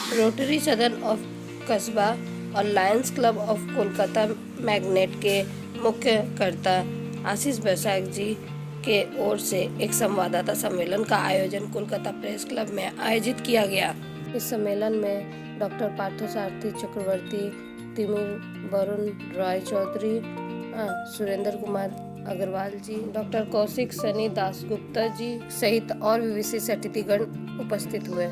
Rotary सदन of कस्बा और Lions club of Kolkata magnet के मुख्य कर्ता आशीष बैसाख जी के ओर से एक संवाददाता सम्मेलन का आयोजन कोलकाता प्रेस क्लब में आयोजित किया गया। इस सम्मेलन में डॉक्टर पार्थसारथी चक्रवर्ती, तिमिर वरुण रॉय चौधरी, सुरेंद्र कुमार अग्रवाल जी, डॉक्टर कौशिक सनी दासगुप्ता जी सहित और भी विशेष अतिथिगण उपस्थित हुए।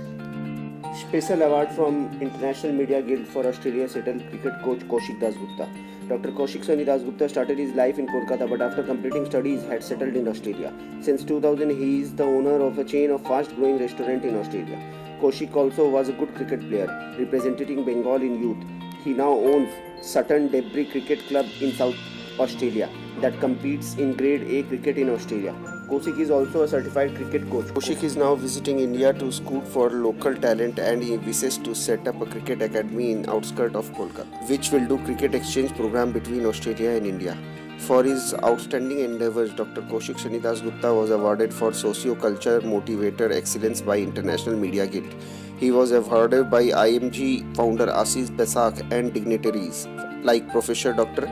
Special award from International Media Guild for Australia settled cricket coach Kaushik Dasgupta. Dr. Kaushik Sani Dasgupta started his life in Kolkata but after completing studies had settled in Australia. Since 2000 he is the owner of a chain of fast growing restaurant in Australia. Kaushik also was a good cricket player representing Bengal in youth. He now owns Sutton Debris Cricket Club in South Australia that competes in Grade A cricket in Australia. Kaushik is also a certified cricket coach. Kaushik is now visiting India to scout for local talent and he wishes to set up a cricket academy in outskirts of Kolkata, which will do cricket exchange program between Australia and India. For his outstanding endeavors, Dr. Kaushik Sani Dasgupta was awarded for Socio-Culture Motivator Excellence by International Media Guild. He was awarded by IMG founder Ashish Basak and dignitaries like Professor Dr.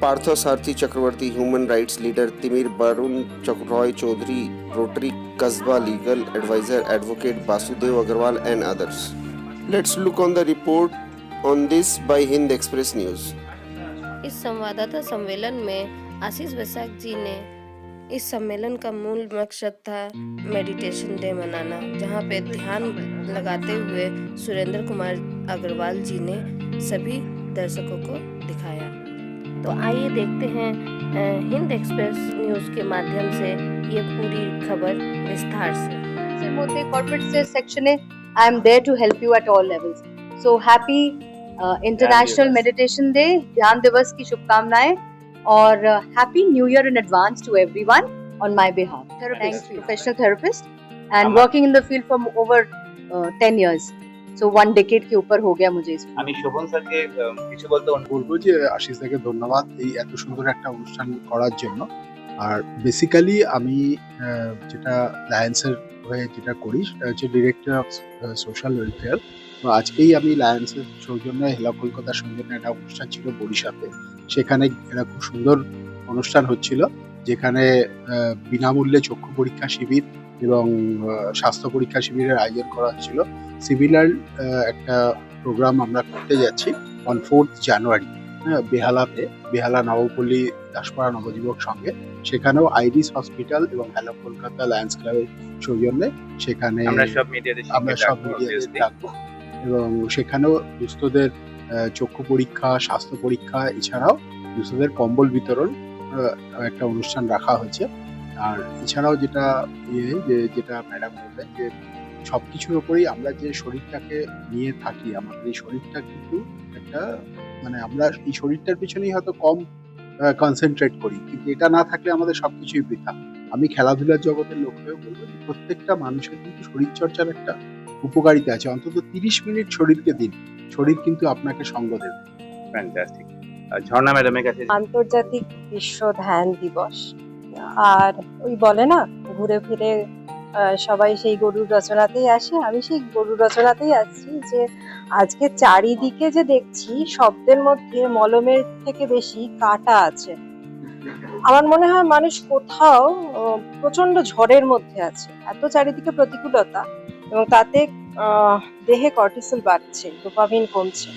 Parthasarthi Chakravarti, human rights leader Timir Barun Roy Chaudhary, Rotary Kasba legal advisor advocate Basudev Agarwal and others. Let's look on the report on this by Hind Express News. इस संवाददाता सम्मेलन में आशीष बैसाख जी ने इस सम्मेलन का मूल मकसद था मेडिटेशन डे मनाना, जहां पे ध्यान लगाते हुए सुरेंद्र कुमार अग्रवाल जी ने सभी दर्शकों को दिखाया। तो आइए देखते हैं हिंद एक्सप्रेस न्यूज़ के माध्यम से ये पूरी खबर विस्तार से। মধ্যে কর্পোরেট সেলস সেকশনে I am there to help you at all levels. So happy international meditation day, ध्यान दिवस की शुभकामनाएं और happy new year in advance to everyone on my behalf. Thanks professional therapist and working in the field for over 10 years। So 1 decade के ऊपर हो गया मुझे इसमें। আমি শোভন স্যারকে কিছু বলতে বলবো যে আশিস দাকে ধন্যবাদ এই এত সুন্দর একটা অনুষ্ঠান করার জন্য। আর বেসিক্যালি আমি যেটা লায়ন্সের হয়ে যেটা করি সেটা হচ্ছে ডিরেক্টর অফ সোশ্যাল ওয়েলফেয়ার। তো আজকেই আমি লায়ন্সের সৌজন্যে হেলা কলকাতার সৌজন্যে একটা অনুষ্ঠান ছিল বরিশাতে, সেখানে একটা খুব সুন্দর অনুষ্ঠান হচ্ছিল যেখানে বিনামূল্যে চক্ষু পরীক্ষা শিবির এবং স্বাস্থ্য পরীক্ষা শিবিরের আয়োজন করা হচ্ছিল। সিমিলার একটা প্রোগ্রাম আমরা করতে যাচ্ছি অন 4th জানুয়ারি বেহালাতে, বেহালা নবপল্লী দাসপাড়া নবযুবক সঙ্গে। সেখানেও আইরিস হসপিটাল এবং হ্যালো কলকাতা লায়ন্স ক্লাবের সৌজন্যে সেখানে আমরা সব মিডিয়াতে থাকবো এবং সেখানেও দুস্থদের চক্ষু পরীক্ষা, স্বাস্থ্য পরীক্ষা, এছাড়াও দুস্থদের কম্বল বিতরণ একটা অনুষ্ঠান রাখা হয়েছে। আর এছাড়াও যেটা ম্যাডাম বললেন যে সবকিছুর উপরেই আমরা যে শরীরটাকে নিয়ে থাকি, আমাদের এই শরীরটা কিন্তু একটা আমরা এই শরীরটার পিছনেই হয়তো কম কনসেন্ট্রেট করি, কিন্তু এটা না থাকলে আমাদের সবকিছুই বৃথা। আমি খেলাধুলার জগতের লোক হয়ে বলবো যে প্রত্যেকটা মানুষের কিন্তু শরীরচর্চার একটা উপকারিতা আছে। অন্তত 30 মিনিট শরীরকে দিন, শরীর কিন্তু আপনাকে সঙ্গ দেবে। ফ্যান্টাস্টিক। ঝর্ণা ম্যাডামের কাছে আন্তর্জাতিক বিশ্ব ধ্যান দিবস, আর ওই বলে না ঘুরে ফিরে সবাই সেই গরুর রচনাতেই আসে, আমি সেই গরুর রচনাতেই আসছি যে আজকে চারিদিকে যে দেখছি শব্দের মধ্যে মলমের থেকে বেশি কাঁটা আছে। আমার মনে হয় মানুষ কোথাও প্রচন্ড ঝড়ের মধ্যে আছে, এত চারিদিকে প্রতিকূলতা এবং তাতে দেহে কর্টিসল বাড়ছে, ডোপামিন কমছে।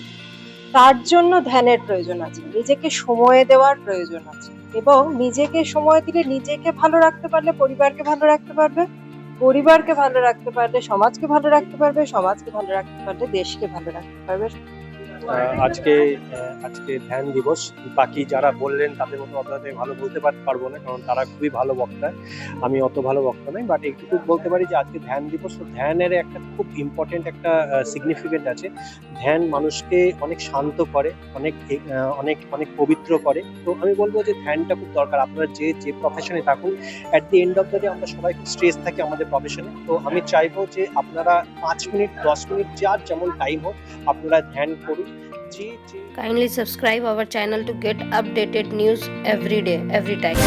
তার জন্য ধ্যানের প্রয়োজন আছে, নিজেকে সময় দেওয়ার প্রয়োজন আছে এবং নিজেকে সময় দিলে নিজেকে ভালো রাখতে পারলে পরিবারকে ভালো রাখতে পারবে, পরিবারকে ভালো রাখতে পারলে সমাজকে ভালো রাখতে পারবে, সমাজকে ভালো রাখতে পারলে দেশকে ভালো রাখতে পারবে। আজকে ধ্যান দিবস, বাকি যারা বললেন তাদের মতো অতটা ভালো বলতে পারবো না, কারণ তারা খুবই ভালো বক্তা, আমি অত ভালো বক্তা নই। বাট একটু বলতে পারি যে আজকে ধ্যান দিবস, তো ধ্যানের একটা খুব ইম্পর্টেন্ট একটা সিগনিফিকেন্ট আছে। ধ্যান মানুষকে অনেক শান্ত করে, অনেক অনেক অনেক পবিত্র করে। তো আমি বলবো যে ধ্যানটা খুব দরকার। আপনারা যে প্রফেশনে থাকুন, at the end of the day আমরা সবাই খুব স্ট্রেস থাকি আমাদের প্রফেশনে। তো আমি চাইবো যে আপনারা 5 মিনিট 10 মিনিট যার যেমন টাইম হোক আপনারা ধ্যান করুন। Kindly subscribe our channel to get updated news every day, every time.